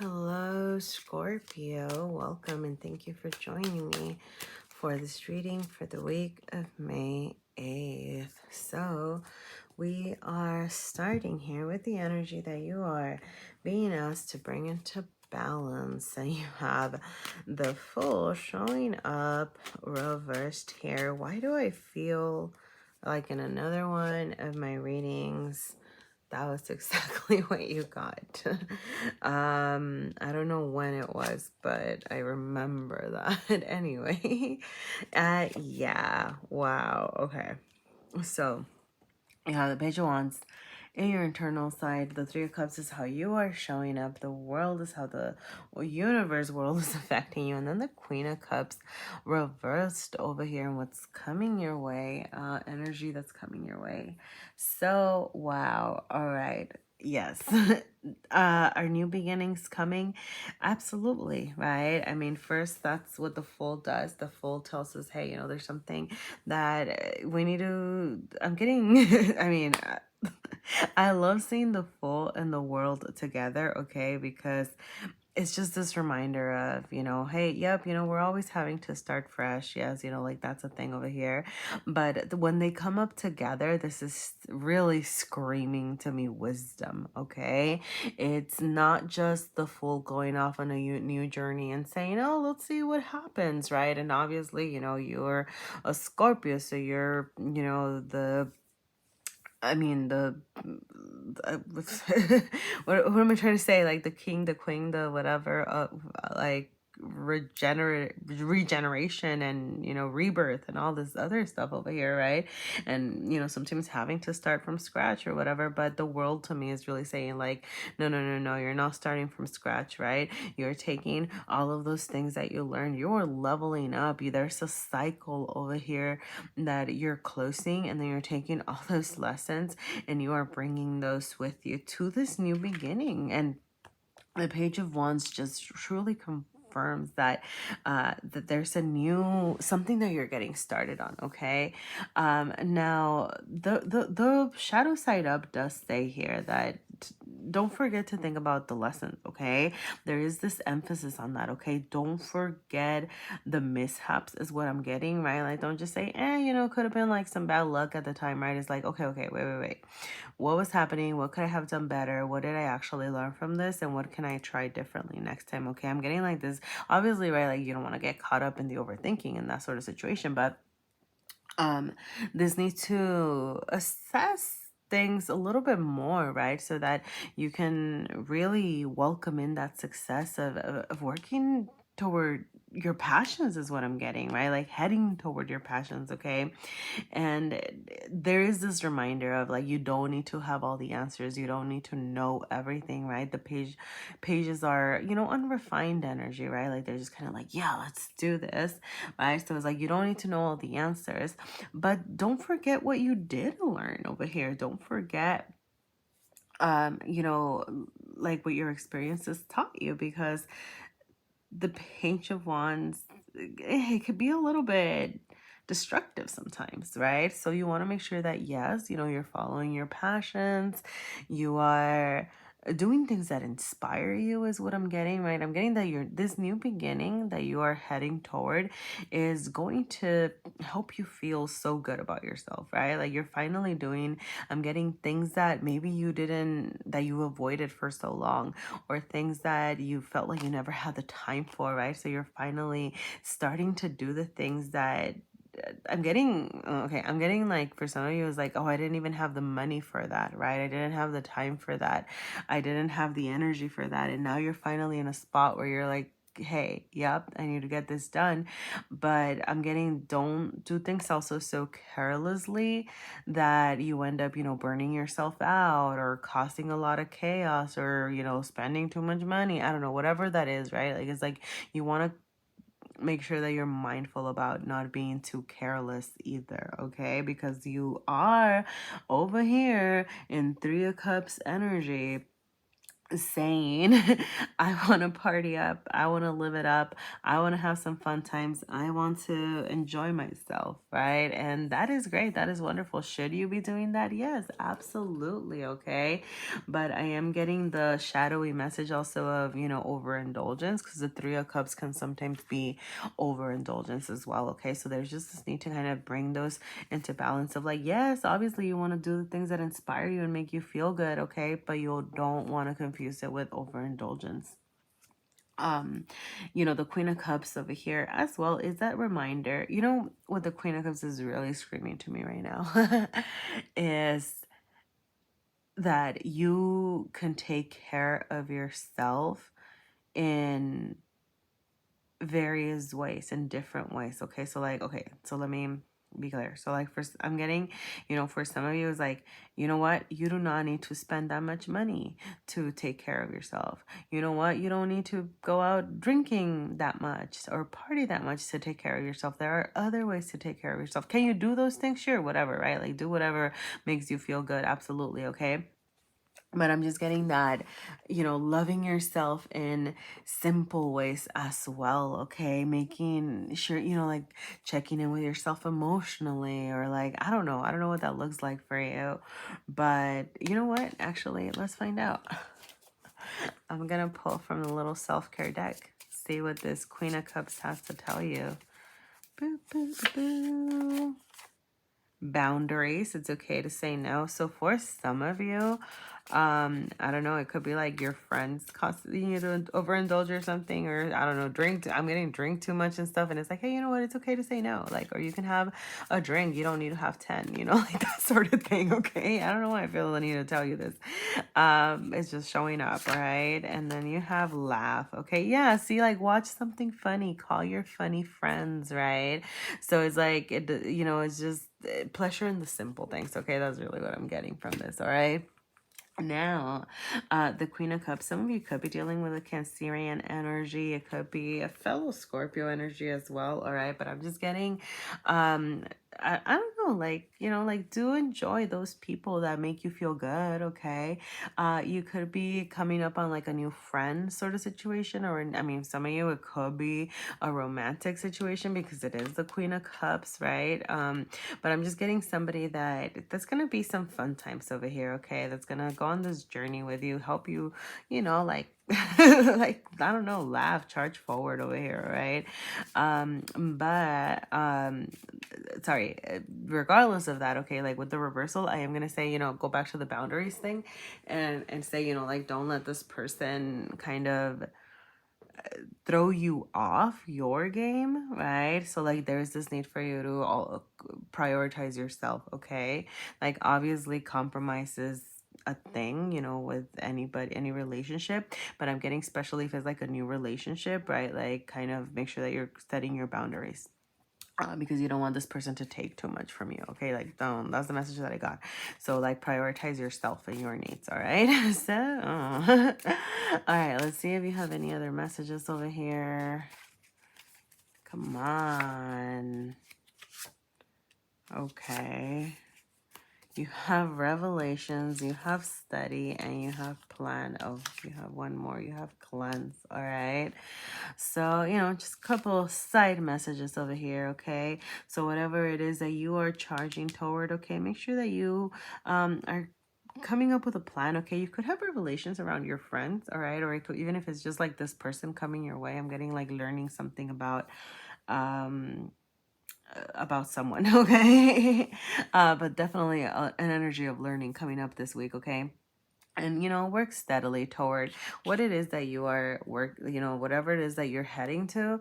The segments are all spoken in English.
Hello, Scorpio. Welcome and thank you for joining me for this reading for the week of May 8th. So, we are starting here with the energy that you are being asked to bring into balance. And you have the Fool showing up reversed here. Why do I feel like in another one of my readings? That was exactly what you got. I don't know when it was, but I remember that anyway. Yeah, wow, okay. So, you have the Page of Wands in your internal side. The Three of Cups is how you are showing up. The world is how the universe world is affecting you. And then the Queen of Cups reversed over here and what's coming your way, energy that's coming your way. So, wow. All right. Yes. Are new beginnings coming? Absolutely, right? I mean, first, that's what the Fool does. The Fool tells us, hey, there's something that we need to, I'm getting, I mean, I love seeing the Fool and the world together, okay? Because it's just this reminder of, hey, yep, we're always having to start fresh. Yes, like that's a thing over here. But when they come up together, this is really screaming to me wisdom, okay? It's not just the Fool going off on a new journey and saying, oh, let's see what happens, right? And obviously, you're a Scorpio, so you're, what am I trying to say? Like the king, the queen, the whatever, like regeneration and rebirth and all this other stuff over here, right? And sometimes having to start from scratch or whatever, but the world to me is really saying like, no, no, no, no, you're not starting from scratch, right? You're taking all of those things that you learned, you're leveling up. There's a cycle over here that you're closing, and then you're taking all those lessons and you are bringing those with you to this new beginning. And the Page of Wands just truly confirms that that there's a new something that you're getting started on. Okay, now the shadow side up does say here that don't forget to think about the lessons. Okay, there is this emphasis on that. Okay, don't forget the mishaps is what I'm getting, right? Like, don't just say could have been like some bad luck at the time, right? It's like, okay, wait, what was happening? What could I have done better? What did I actually learn from this? And what can I try differently next time? Okay, I'm getting like this, obviously, right? Like, you don't want to get caught up in the overthinking and that sort of situation, but this needs to assess things a little bit more, right? So that you can really welcome in that success of working toward your passions is what I'm getting, right? Like heading toward your passions, okay? And there is this reminder of like, you don't need to have all the answers. You don't need to know everything, right? The pages are, unrefined energy, right? Like they're just kind of like, yeah, let's do this, right? So it's like, you don't need to know all the answers, but don't forget what you did learn over here. Don't forget like what your experiences taught you, because the Page of Wands, it could be a little bit destructive sometimes, right? So you want to make sure that, yes, you're following your passions, you are doing things that inspire you is what I'm getting, right? I'm getting that this new beginning that you are heading toward is going to help you feel so good about yourself, right? Like you're finally doing, I'm getting things that maybe that you avoided for so long, or things that you felt like you never had the time for, right? So you're finally starting to do the things that I'm getting like, for some of you, it's like, oh, I didn't even have the money for that, right? I didn't have the time for that. I didn't have the energy for that. And now you're finally in a spot where you're like, hey, yep, I need to get this done. But I'm getting, don't do things also so carelessly that you end up, burning yourself out or causing a lot of chaos, or, spending too much money. I don't know, whatever that is, right? Like, it's like you want to make sure that you're mindful about not being too careless either, okay? Because you are over here in Three of Cups energy, saying, I want to party up, I want to live it up, I want to have some fun times, I want to enjoy myself, right? And that is great, that is wonderful. Should you be doing that? Yes, absolutely, okay? But I am getting the shadowy message also of, overindulgence, because the Three of Cups can sometimes be overindulgence as well, okay? So there's just this need to kind of bring those into balance of like, yes, obviously you want to do the things that inspire you and make you feel good, okay? But you don't want to confuse it with overindulgence. um the Queen of Cups over here as well is that reminder. What the Queen of Cups is really screaming to me right now is that you can take care of yourself in various ways, in different ways, okay? So like, okay, so let me be clear. So like, first, I'm getting, for some of you, it's like, you know what, you do not need to spend that much money to take care of yourself. You know what, you don't need to go out drinking that much or party that much to take care of yourself. There are other ways to take care of yourself. Can you do those things? Sure, whatever, right? Like, do whatever makes you feel good. Absolutely, okay? But I'm just getting that, loving yourself in simple ways as well, okay? Making sure, like checking in with yourself emotionally, or like, I don't know. I don't know what that looks like for you. But you know what? Actually, let's find out. I'm going to pull from the little self-care deck. See what this Queen of Cups has to tell you. Boo, boo, boo. Boundaries. It's okay to say no. So for some of you, I don't know, it could be like your friends costing you to overindulge or something, or I don't know, I'm getting drink too much and stuff, and it's like, hey, you know what, it's okay to say no. Like, or you can have a drink, you don't need to have 10, like that sort of thing, okay? I don't know why I feel the need to tell you this. It's just showing up, right? And then you have laugh, okay? Yeah, see, like, watch something funny, call your funny friends, right? So it's like, it's just pleasure in the simple things, okay? That's really what I'm getting from this, all right? Now, the Queen of Cups, some of you could be dealing with a Cancerian energy. It could be a fellow Scorpio energy as well, all right? But I'm just getting, I don't know, like, like, do enjoy those people that make you feel good, okay? You could be coming up on like a new friend sort of situation, or, I mean, some of you, it could be a romantic situation because it is the Queen of Cups, right? But I'm just getting somebody that's gonna be some fun times over here, okay? That's gonna go on this journey with you, help you, like like, I don't know, laugh, charge forward over here, right? But sorry, regardless of that, okay, like with the reversal, I am gonna say, go back to the boundaries thing, and say, like, don't let this person kind of throw you off your game, right? So like, there's this need for you to prioritize yourself, okay? Like, obviously compromise is a thing, with any relationship, but I'm getting, especially if it's like a new relationship, right? Like, kind of make sure that you're setting your boundaries. Because you don't want this person to take too much from you, okay? Like, don't. That's the message that I got. So like, prioritize yourself and your needs, all right? So all right, let's see if you have any other messages over here. Come on. Okay. You have revelations, you have study, and you have plan. Oh, you have one more. You have cleanse. All right. So, just a couple side messages over here, okay? So whatever it is that you are charging toward, okay, make sure that you are coming up with a plan, okay? You could have revelations around your friends, all right? Or it could, even if it's just like this person coming your way, I'm getting like learning something about someone, okay? But definitely an energy of learning coming up this week, okay? And work steadily toward what it is that you are whatever it is that you're heading to.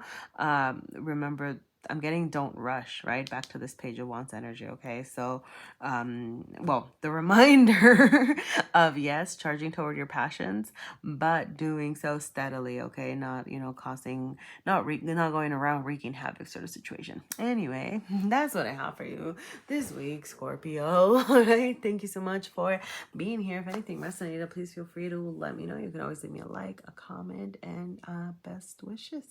Remember, I'm getting don't rush, right? Back to this Page of Wands energy, okay? So well, the reminder of, yes, charging toward your passions, but doing so steadily, okay? Not causing, not going around wreaking havoc sort of situation. Anyway, that's what I have for you this week, Scorpio. All right, thank you so much for being here. If anything resonated, please feel free to let me know. You can always leave me a like, a comment, and best wishes.